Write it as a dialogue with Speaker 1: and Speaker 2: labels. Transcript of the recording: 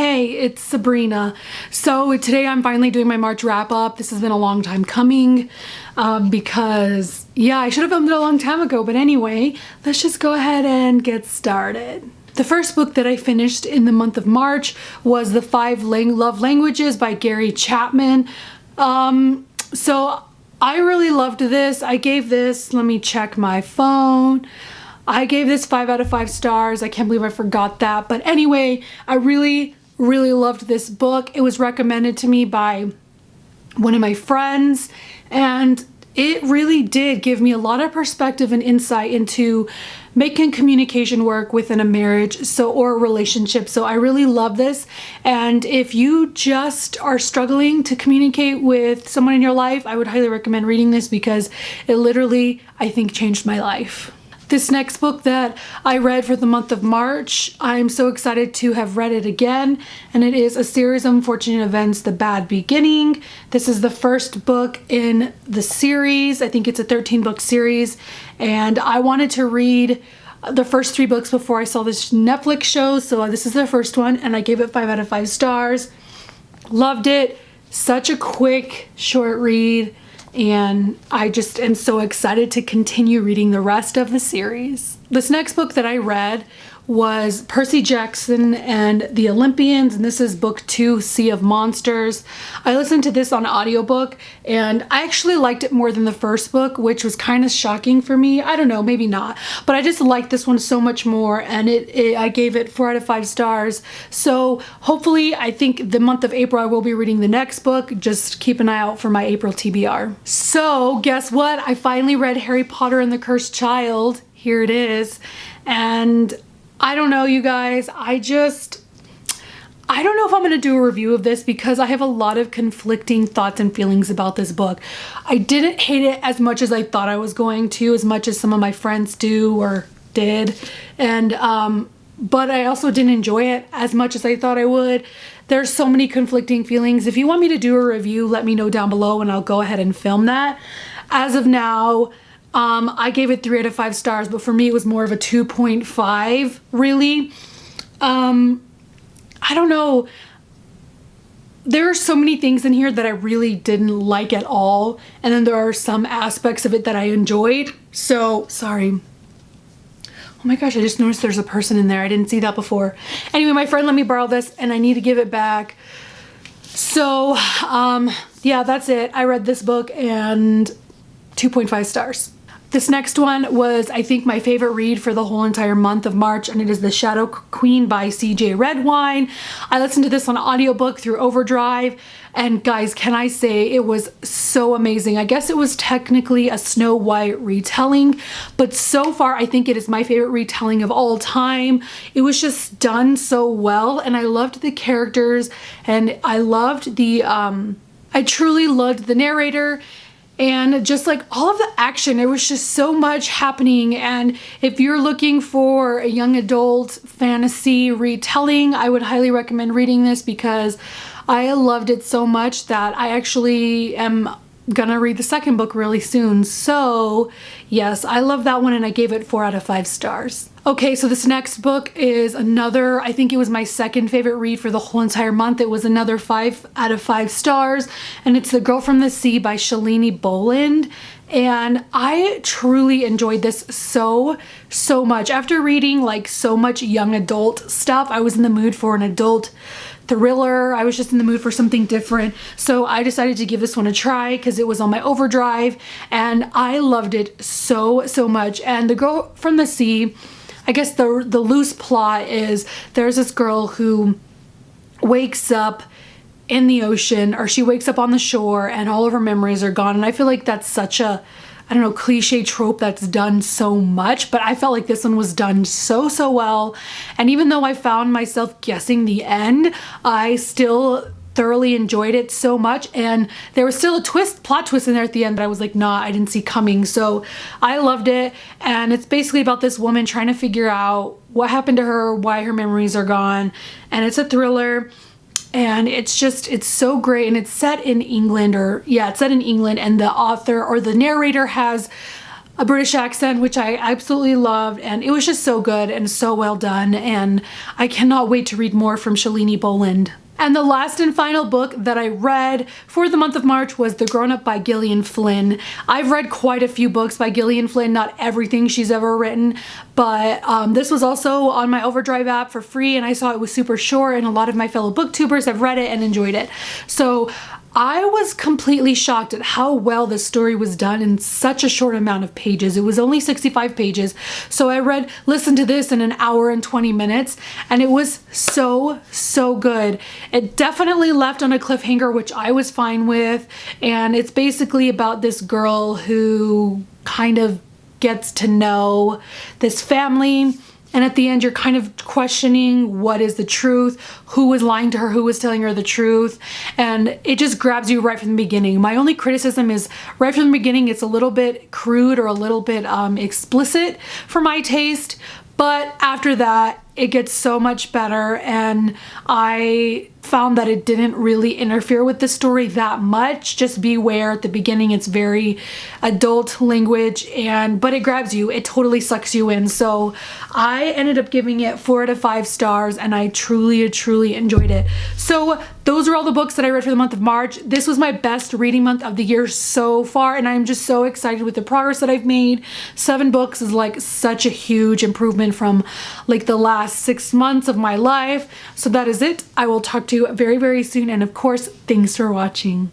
Speaker 1: Hey, it's Sabrina. So today I'm finally doing my March wrap up. This has been a long time coming because yeah, I should have filmed it a long time ago, but anyway, let's just go ahead and get started. The first book that I finished in the month of March was The Five Love Languages by Gary Chapman. So I really loved this. I gave this, let me check my phone. I gave this 5 out of 5 stars. I can't believe I forgot that. But anyway, I really loved this book. It was recommended to me by one of my friends, and it really did give me a lot of perspective and insight into making communication work within a marriage or a relationship. So I really love this. And if you just are struggling to communicate with someone in your life, I would highly recommend reading this because it literally, I think, changed my life. This next book that I read for the month of March, I'm so excited to have read it again, and it is A Series of Unfortunate Events, The Bad Beginning. This is the first book in the series. I think it's a 13-book series, and I wanted to read the first 3 books before I saw this Netflix show, so this is the first one, and I gave it 5 out of 5 stars. Loved it. Such a quick, short read. And I just am so excited to continue reading the rest of the series. This next book that I read was Percy Jackson and the Olympians, and this is book 2, Sea of Monsters. I listened to this on audiobook, and I actually liked it more than the first book, which was kind of shocking for me. I don't know, maybe not, but I just liked this one so much more, and I gave it 4 out of 5 stars. So hopefully, I think the month of April I will be reading the next book. Just keep an eye out for my April TBR. So guess what? I finally read Harry Potter and the Cursed Child. Here it is. And I don't know, you guys, I don't know if I'm gonna do a review of this because I have a lot of conflicting thoughts and feelings about this book. I didn't hate it as much as I thought I was going to, as much as some of my friends do or did. And, but I also didn't enjoy it as much as I thought I would. There's so many conflicting feelings. If you want me to do a review, let me know down below and I'll go ahead and film that. As of now, I gave it 3 out of 5 stars, but for me it was more of a 2.5, really. I don't know. There are so many things in here that I really didn't like at all, and then there are some aspects of it that I enjoyed. So, sorry. Oh my gosh, I just noticed there's a person in there. I didn't see that before. Anyway, my friend let me borrow this and I need to give it back. So, yeah, that's it. I read this book and 2.5 stars. This next one was, I think, my favorite read for the whole entire month of March, and it is The Shadow Queen by CJ Redwine. I listened to this on audiobook through Overdrive, and guys, can I say it was so amazing. I guess it was technically a Snow White retelling, but so far I think it is my favorite retelling of all time. It was just done so well, and I loved the characters, and I loved the, I truly loved the narrator. And just like all of the action, there was just so much happening. And if you're looking for a young adult fantasy retelling, I would highly recommend reading this because I loved it so much that I actually am gonna read the second book really soon. So yes, I love that one and I gave it 4 out of 5 stars. Okay, so this next book is another, I think it was my second favorite read for the whole entire month. It was another 5 out of 5 stars, and it's The Girl from the Sea by Shalini Boland. And I truly enjoyed this so much. After reading like so much young adult stuff, I was in the mood for an adult thriller. I was just in the mood for something different. So I decided to give this one a try because it was on my Overdrive, and I loved it so much. And The Girl from the Sea, I guess the loose plot is there's this girl who wakes up in the ocean, or she wakes up on the shore and all of her memories are gone. And I feel like that's such a, I don't know, cliche trope that's done so much, but I felt like this one was done so well. And even though I found myself guessing the end, I still thoroughly enjoyed it so much, and there was still a plot twist in there at the end that I was like, nah, I didn't see coming. So I loved it, and it's basically about this woman trying to figure out what happened to her, why her memories are gone, and it's a thriller. And it's so great, and it's set in England, it's set in England, and the author or the narrator has a British accent, which I absolutely loved, and it was just so good and so well done, and I cannot wait to read more from Shalini Boland. And the last and final book that I read for the month of March was The Grown Up by Gillian Flynn. I've read quite a few books by Gillian Flynn, not everything she's ever written, but this was also on my Overdrive app for free, and I saw it was super short, and a lot of my fellow booktubers have read it and enjoyed it. So I was completely shocked at how well this story was done in such a short amount of pages. It was only 65 pages. So I listened to this in an hour and 20 minutes, and it was so good. It definitely left on a cliffhanger, which I was fine with. And it's basically about this girl who kind of gets to know this family. And at the end, you're kind of questioning what is the truth, who was lying to her, who was telling her the truth. And it just grabs you right from the beginning. My only criticism is right from the beginning, it's a little bit crude or a little bit explicit for my taste. But after that, it gets so much better, and I found that it didn't really interfere with the story that much. Just beware at the beginning, it's very adult language, but it grabs you, it totally sucks you in. So I ended up giving it 4 out of 5 stars, and I truly enjoyed it. So those are all the books that I read for the month of March. This was my best reading month of the year so far, and I'm just so excited with the progress that I've made. 7 books is like such a huge improvement from like the last 6 months of my life. So that is it. I will talk to you very soon, and of course, thanks for watching.